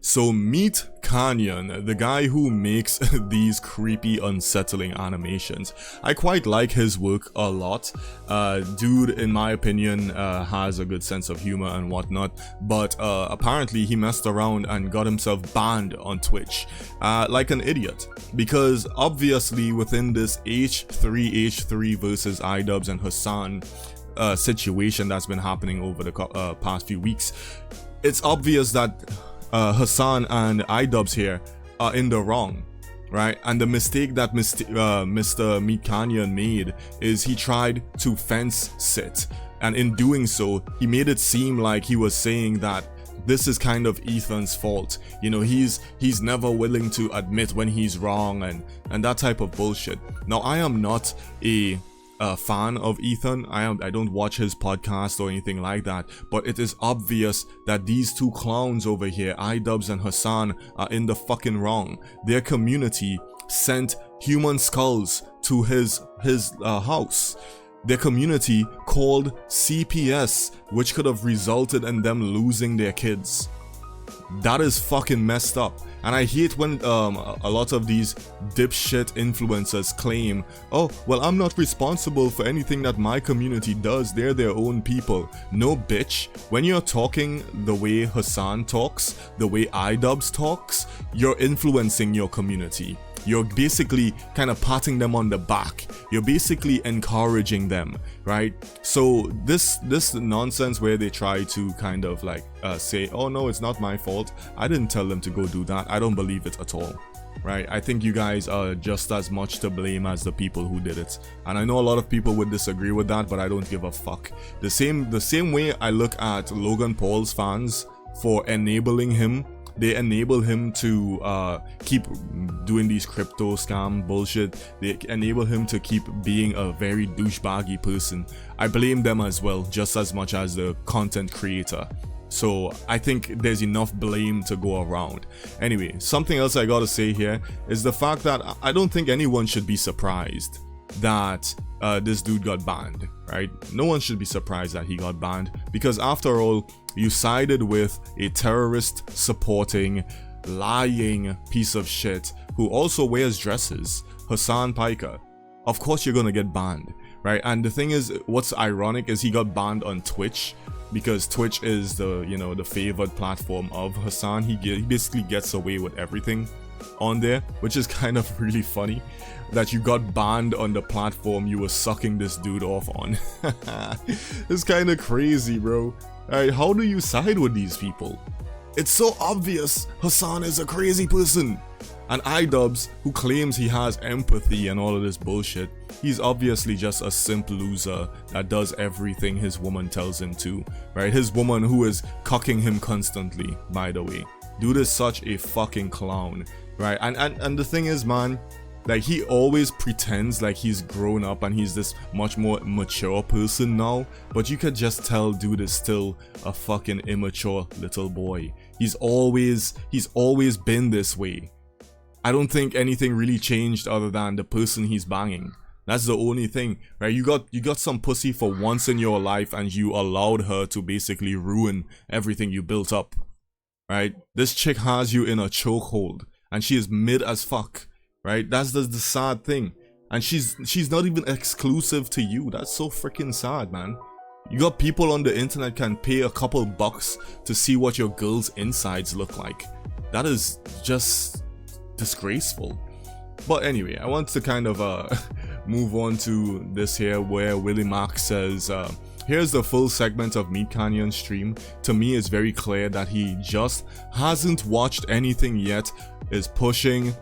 So meet Kanyon, the guy who makes these creepy, unsettling animations. I quite like his work a lot. Dude, in my opinion, has a good sense of humor and whatnot, but apparently he messed around and got himself banned on Twitch, like an idiot, because obviously within this H3 versus iDubbbz and Hasan situation that's been happening over the past few weeks, it's obvious that Hasan and iDubbbz here are in the wrong, right? And the mistake that Mr. Meet Kanyon made is he tried to fence sit, and in doing so, he made it seem like he was saying that this is kind of Ethan's fault. You know, he's never willing to admit when he's wrong and that type of bullshit. Now, I am not a fan of Ethan. I don't watch his podcast or anything like that, but it is obvious that these two clowns over here, iDubbbz and Hasan, are in the fucking wrong. Their community sent human skulls to his house. Their community called CPS, which could have resulted in them losing their kids. That is fucking messed up. And I hate when a lot of these dipshit influencers claim, oh, well, I'm not responsible for anything that my community does, they're their own people. No, bitch. When you're talking the way Hasan talks, the way iDubbbz talks, you're influencing your community. You're basically kind of patting them on the back. You're basically encouraging them, right? So this nonsense where they try to kind of like say, oh no, it's not my fault, I didn't tell them to go do that, I don't believe it at all, right? I think you guys are just as much to blame as the people who did it. And I know a lot of people would disagree with that, but I don't give a fuck. The same way I look at Logan Paul's fans for enabling him. They enable him to keep doing these crypto scam bullshit. They enable him to keep being a very douchebaggy person. I blame them as well, just as much as the content creator. So I think there's enough blame to go around. Anyway, something else I gotta say here is the fact that I don't think anyone should be surprised that this dude got banned, right? No one should be surprised that he got banned, because after all, you sided with a terrorist supporting, lying piece of shit who also wears dresses, Hasan Piker. Of course you're gonna get banned, right? And the thing is, what's ironic is he got banned on Twitch, because Twitch is the, you know, the favored platform of Hasan. He basically gets away with everything on there, which is kind of really funny that you got banned on the platform you were sucking this dude off on. It's kind of crazy, bro. Alright, how do you side with these people? It's so obvious Hasan is a crazy person. And iDubbbz, who claims he has empathy and all of this bullshit, he's obviously just a simp loser that does everything his woman tells him to, right? His woman who is cucking him constantly, by the way. Dude is such a fucking clown, right? And the thing is, man, like, he always pretends like he's grown up and he's this much more mature person now, but you could just tell dude is still a fucking immature little boy. He's always been this way. I don't think anything really changed other than the person he's banging. That's the only thing, right? You got some pussy for once in your life and you allowed her to basically ruin everything you built up, right? This chick has you in a chokehold and she is mid as fuck. Right, that's the sad thing, and she's not even exclusive to you. That's so freaking sad, man. You got people on the internet can pay a couple bucks to see what your girl's insides look like. That is just disgraceful. But anyway, I want to kind of move on to this here where Willie Mack says, here's the full segment of Meet Kanyon's stream. To me, it's very clear that he just hasn't watched anything yet, is pushing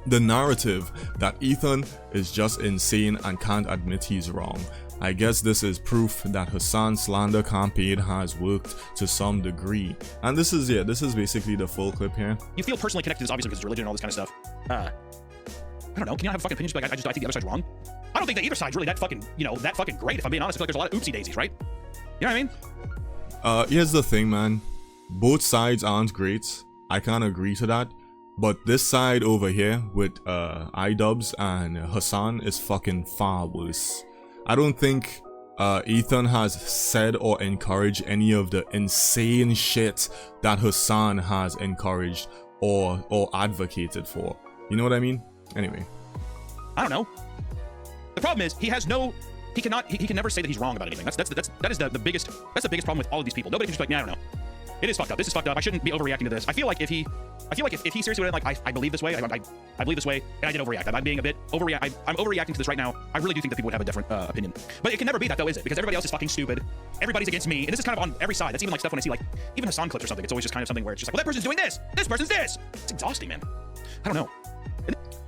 the narrative that Ethan is just insane and can't admit he's wrong. I guess this is proof that Hasan's slander campaign has worked to some degree. And this is basically the full clip here. You feel personally connected to this, obviously, because it's religion and all this kind of stuff. I don't know. Can you not have a fucking opinion? Just be like, I think the other side's wrong. I don't think that either side's really that fucking, that fucking great. If I'm being honest, I feel like there's a lot of oopsie daisies, right? You know what I mean? Here's the thing, man. Both sides aren't great. I can't agree to that. But this side over here with iDubbbz and Hasan is fucking far worse. I don't think Ethan has said or encouraged any of the insane shit that Hassan has encouraged or advocated for. You know what I mean? Anyway. I don't know. The problem is he can never say that he's wrong about anything. That is the biggest problem with all of these people. Nobody can just be like, nah, I don't know. It is fucked up. This is fucked up. I shouldn't be overreacting to this. I feel like if he seriously went like, I believe this way, I believe this way, and I did overreact. I'm being a bit overreact. I'm overreacting to this right now. I really do think that people would have a different opinion. But it can never be that though, is it? Because everybody else is fucking stupid. Everybody's against me, and this is kind of on every side. That's even like stuff when I see like even Hassan clips or something. It's always just kind of something where it's just like, well, that person's doing this. This person's this. It's exhausting, man. I don't know.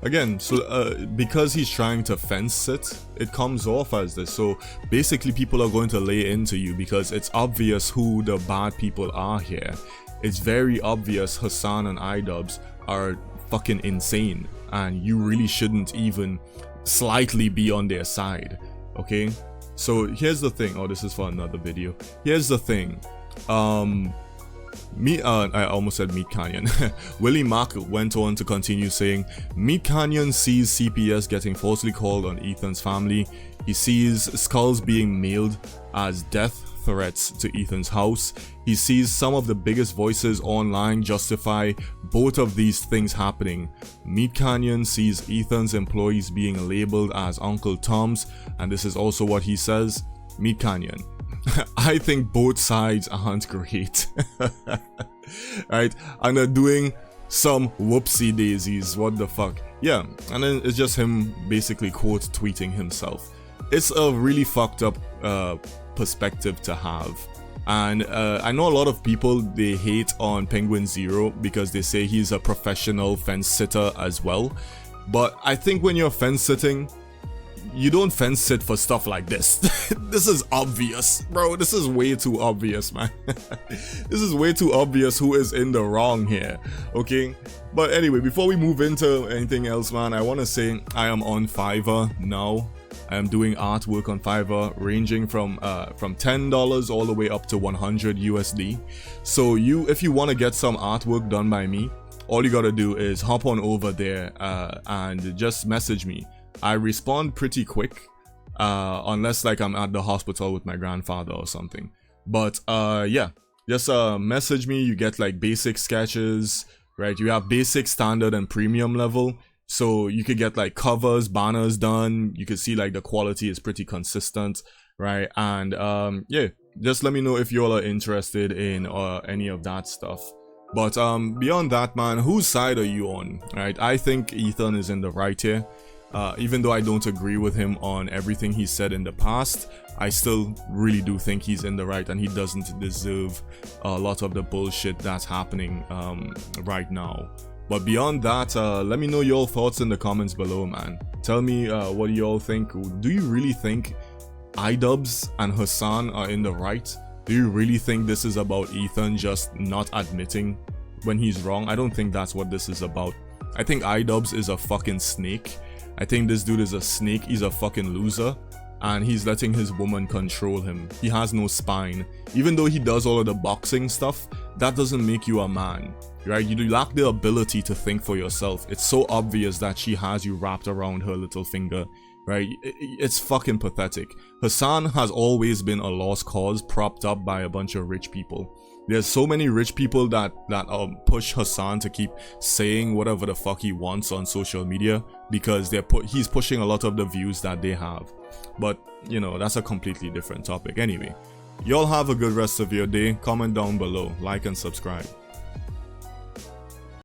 Again, so because he's trying to fence sit, it comes off as this. So basically people are going to lay into you because it's obvious who the bad people are here. It's very obvious Hassan and iDubbbz are fucking insane, and you really shouldn't even slightly be on their side, okay? So here's the thing. Oh, this is for another video. Here's the thing. I almost said Meat Canyon. Willie Mack went on to continue saying, Meat Canyon sees CPS getting falsely called on Ethan's family. He sees skulls being mailed as death threats to Ethan's house. He sees some of the biggest voices online justify both of these things happening. Meat Canyon sees Ethan's employees being labeled as Uncle Tom's, and this is also what he says. Meat Canyon. I think both sides aren't great. Right? And they're doing some whoopsie daisies. What the fuck? Yeah, and then it's just him basically quote tweeting himself. It's a really fucked up perspective to have. And I know a lot of people, they hate on Penguin Zero because they say he's a professional fence sitter as well. But I think when you're fence sitting, you don't fence sit for stuff like this. This is obvious, bro. This is way too obvious, man. This is way too obvious who is in the wrong here, okay? But anyway, before we move into anything else, man, I want to say I am on Fiverr now. I am doing artwork on Fiverr ranging from $10 all the way up to 100 USD. So if you want to get some artwork done by me, all you gotta do is hop on over there and just message me. I respond pretty quick, unless like I'm at the hospital with my grandfather or something. But yeah, just message me. You get like basic sketches, right? You have basic, standard, and premium level. So you could get like covers, banners done. You can see like the quality is pretty consistent, right? And yeah, just let me know if you all are interested in any of that stuff. But beyond that, man, whose side are you on, right? I think Ethan is in the right here. Even though I don't agree with him on everything he said in the past, I still really do think he's in the right, and he doesn't deserve a lot of the bullshit that's happening right now. But beyond that, let me know your thoughts in the comments below, man. Tell me what you all think. Do you really think iDubbbz and Hassan are in the right? Do you really think this is about Ethan just not admitting when he's wrong? I don't think that's what this is about. I think iDubbbz is a fucking snake. I think this dude is a snake. He's a fucking loser, and he's letting his woman control him. He has no spine. Even though he does all of the boxing stuff, that doesn't make you a man, right? You lack the ability to think for yourself. It's so obvious that she has you wrapped around her little finger, right? It's fucking pathetic. Hassan has always been a lost cause propped up by a bunch of rich people. There's so many rich people that push Hassan to keep saying whatever the fuck he wants on social media because he's pushing a lot of the views that they have. But, you know, that's a completely different topic. Anyway, y'all have a good rest of your day. Comment down below, like and subscribe.